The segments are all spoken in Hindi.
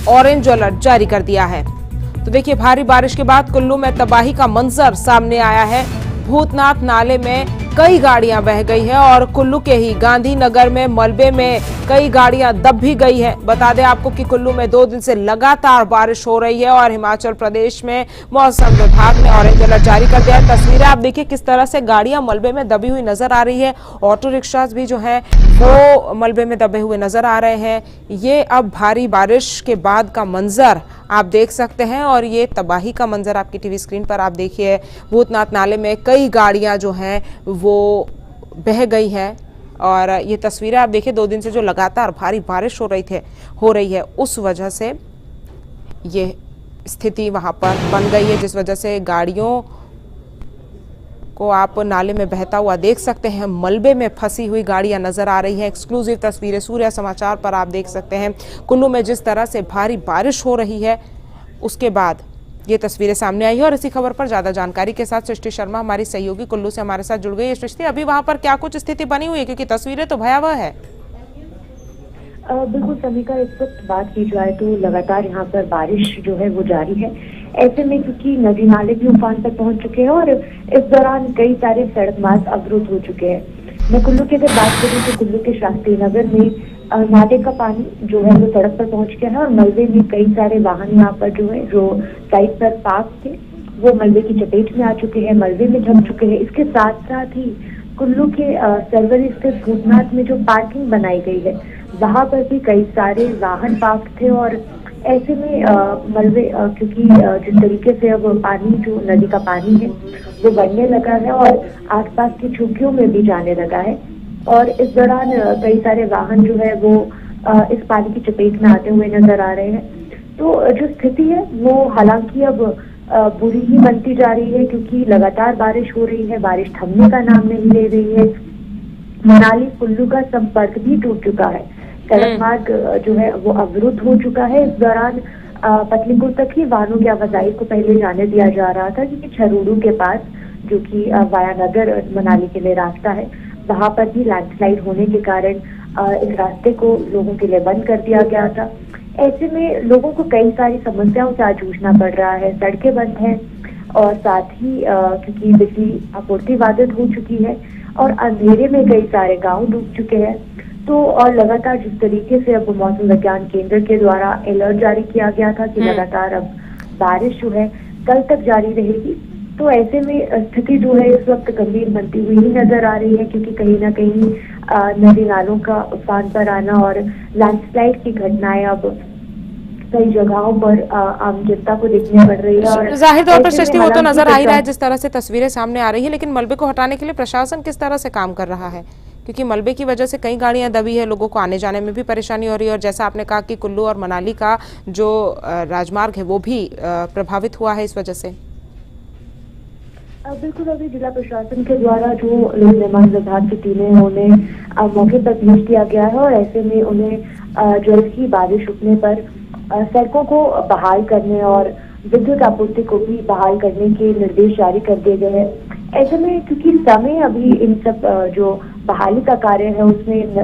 ऑरेंज अलर्ट जारी कर दिया है। तो देखिए, भारी बारिश के बाद कुल्लू में तबाही का मंजर सामने आया है। भूतनाथ नाले में कई गाड़ियां बह गई है और कुल्लू के ही गांधीनगर में मलबे में कई गाड़ियां दब भी गई है। बता दें आपको कि कुल्लू में 2 दिन से लगातार बारिश हो रही है और हिमाचल प्रदेश में मौसम विभाग ने ऑरेंज अलर्ट जारी कर दिया है। तस्वीरें आप देखिए किस तरह से गाड़ियां मलबे में दबी हुई नजर आ रही है। ऑटो रिक्शास भी जो है वो मलबे में दबे हुए नजर आ रहे हैं। ये अब भारी बारिश के बाद का मंजर आप देख सकते हैं और ये तबाही का मंजर आपकी टीवी स्क्रीन पर आप देखिए। भूतनाथ नाले में कई गाड़ियां जो हैं वो बह गई हैं और ये तस्वीरें आप देखिए 2 दिन से जो लगातार भारी बारिश हो रही है उस वजह से ये स्थिति वहां पर बन गई है, जिस वजह से गाड़ियों को आप नाले में बहता हुआ देख सकते हैं। मलबे में फंसी हुई गाड़ियां नजर आ रही हैं। एक्सक्लूसिव तस्वीरें सूर्य समाचार पर आप देख सकते हैं। कुल्लू में जिस तरह से भारी बारिश हो रही है उसके बाद ये तस्वीरें सामने आई है और इसी खबर पर ज्यादा जानकारी के साथ सृष्टि शर्मा हमारी सहयोगी कुल्लू से हमारे साथ जुड़ गई है। सृष्टि, अभी वहां पर क्या कुछ स्थिति बनी हुई है, क्योंकि तस्वीरें तो भयावह है। बिल्कुल समीका, इस वक्त बात की जाए तो लगातार यहाँ पर बारिश जो है वो जारी है। ऐसे में क्योंकि नदी नाले भी उफान पर पहुंच चुके हैं और इस दौरान कई सारे सड़क मार्ग अवरुद्ध हो चुके हैं। मैं कुल्लू की अगर बात करूँ तो कुल्लू के शास्त्री नगर में नाले का पानी जो है वो सड़क पर पहुंच गया है और मलबे में कई सारे वाहन यहाँ पर जो है जो साइड पर पार्क थे वो मलबे की चपेट में आ चुके हैं, मलबे में ढक चुके हैं। इसके साथ साथ ही कुल्लू के सरवरी स्थित भूतनाथ में जो पार्किंग बनाई गई है वहां पर भी कई सारे वाहन पार्क थे और ऐसे में मलबे क्योंकि जिस तरीके से अब पानी जो नदी का पानी है वो बढ़ने लगा है और आसपास की झुग्गियों में भी जाने लगा है और इस दौरान कई सारे वाहन जो है वो इस पानी की चपेट में आते हुए नजर आ रहे हैं। तो जो स्थिति है वो हालांकि अब बुरी ही बनती जा रही है क्योंकि लगातार बारिश हो रही है, बारिश थमने का नाम नहीं ले रही है। मनाली कुल्लू का संपर्क भी टूट चुका है, सड़क मार्ग जो है वो अवरुद्ध हो चुका है। इस दौरान पतलीपुर तक ही वाहनों की आवाजाही को पहले जाने दिया जा रहा था क्योंकि छरूडू के पास जो कि वाया नगर मनाली के लिए रास्ता है वहां पर भी लैंडस्लाइड होने के कारण इस रास्ते को लोगों के लिए बंद कर दिया गया था। ऐसे में लोगों को कई सारी समस्याओं से आज जूझना पड़ रहा है। सड़कें बंद हैं और साथ ही क्योंकि बिजली आपूर्ति बाधित हो चुकी है और अंधेरे में कई सारे गांव डूब चुके हैं। तो और लगातार जिस तरीके से अब मौसम विज्ञान केंद्र के द्वारा अलर्ट जारी किया गया था कि लगातार अब बारिश जो है कल तक जारी रहेगी, तो ऐसे में स्थिति जो है इस वक्त गंभीर बनती हुई ही नजर आ रही है क्योंकि कहीं ना कहीं नदी नालों का उफान पर आना और लैंडस्लाइड की घटनाएं अब कई जगहों पर आम जनता को देखने पड़ रही है। और जाहिर तौर पर सृष्टि वो तो नजर आ ही रहा है जिस तरह से तस्वीरें सामने आ रही है, लेकिन मलबे को हटाने के लिए प्रशासन किस तरह से काम कर रहा है, क्योंकि मलबे की वजह से कई गाड़ियां दबी है, लोगों को आने जाने में भी परेशानी हो रही है और जैसा आपने कहा कि कुल्लू और मनाली का जो राजमार्ग है वो भी प्रभावित हुआ है इस वजह से। बिल्कुल, अभी जिला प्रशासन के द्वारा जो लोक निर्माण विभाग की टीमें हैं उन्हें मौके पर भेज दिया गया है और ऐसे में उन्हें जल्द ही बारिश रुकने पर सड़कों को बहाल करने और विद्युत आपूर्ति को भी बहाल करने के निर्देश जारी कर दिए गए हैं। ऐसे में क्योंकि समय अभी इन सब जो बहाली का कार्य है उसमें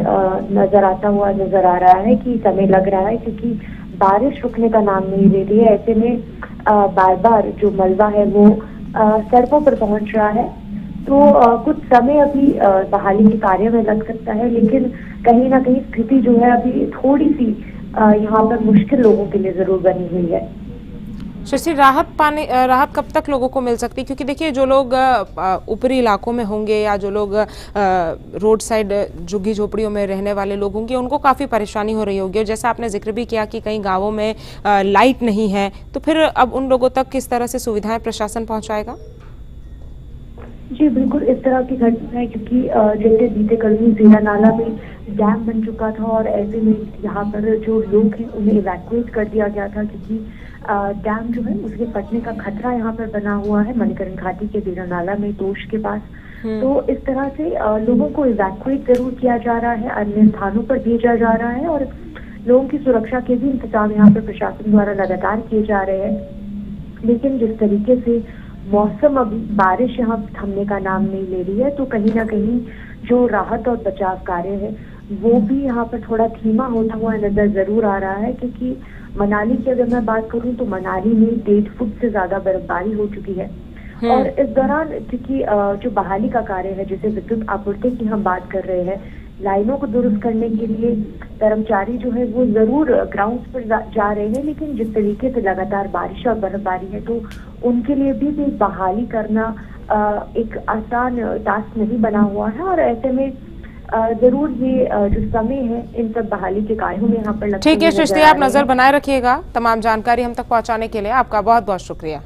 नजर आ रहा है कि समय लग रहा है क्योंकि बारिश रुकने का नाम नहीं ले रही है। ऐसे में बार बार जो मलबा है वो सड़कों पर पहुंच रहा है, तो कुछ समय अभी बहाली के कार्य में लग सकता है, लेकिन कहीं ना कहीं स्थिति जो है अभी थोड़ी सी यहाँ पर मुश्किल लोगों के लिए जरूर बनी हुई है। शशि, राहत कब तक लोगों को मिल सकती है, क्योंकि देखिए जो लोग ऊपरी इलाकों में होंगे या जो लोग रोड साइड झुग्गी झोपड़ियों में रहने वाले लोग होंगे उनको काफ़ी परेशानी हो रही होगी और जैसा आपने जिक्र भी किया कि कई गांवों में लाइट नहीं है, तो फिर अब उन लोगों तक किस तरह से सुविधाएं प्रशासन पहुंचाएगा? जी बिल्कुल, इस तरह की घटना है क्योंकि जैसे बीते कल ही जीरा नाला में डैम बन चुका था और ऐसे में यहाँ पर जो लोग हैं उन्हें इवैक्यूएट कर दिया गया था क्योंकि डैम जो है उसके फटने का खतरा यहाँ पर बना हुआ है मणिकरण घाटी के जीरा नाला में तोश के पास। तो इस तरह से लोगों को इवैक्यूएट जरूर किया जा रहा है, अन्य स्थानों पर भेजा जा रहा है और लोगों की सुरक्षा के भी इंतजाम यहाँ पर प्रशासन द्वारा लगातार किए जा रहे हैं। लेकिन जिस तरीके से मौसम अभी बारिश यहाँ थमने का नाम नहीं ले रही है, तो कहीं ना कहीं जो राहत और बचाव कार्य है वो भी यहाँ पर थोड़ा धीमा होता हुआ नजर जरूर आ रहा है क्योंकि मनाली की अगर मैं बात करूं तो मनाली में 1.5 फुट से ज्यादा बर्फबारी हो चुकी है। और इस दौरान क्योंकि जो बहाली का कार्य है, जैसे विद्युत आपूर्ति की हम बात कर रहे हैं, लाइनों को दुरुस्त करने के लिए कर्मचारी जो है वो जरूर ग्राउंड पर जा रहे हैं, लेकिन जिस तरीके से लगातार बारिश और बर्फबारी है तो उनके लिए भी बहाली करना एक आसान टास्क नहीं बना हुआ है। और ऐसे में जरूर ये जो समय है इन सब बहाली के कार्यों में यहाँ पर ठीक है सृष्टि, आप नजर बनाए रखिएगा। तमाम जानकारी हम तक पहुंचाने के लिए आपका बहुत बहुत शुक्रिया।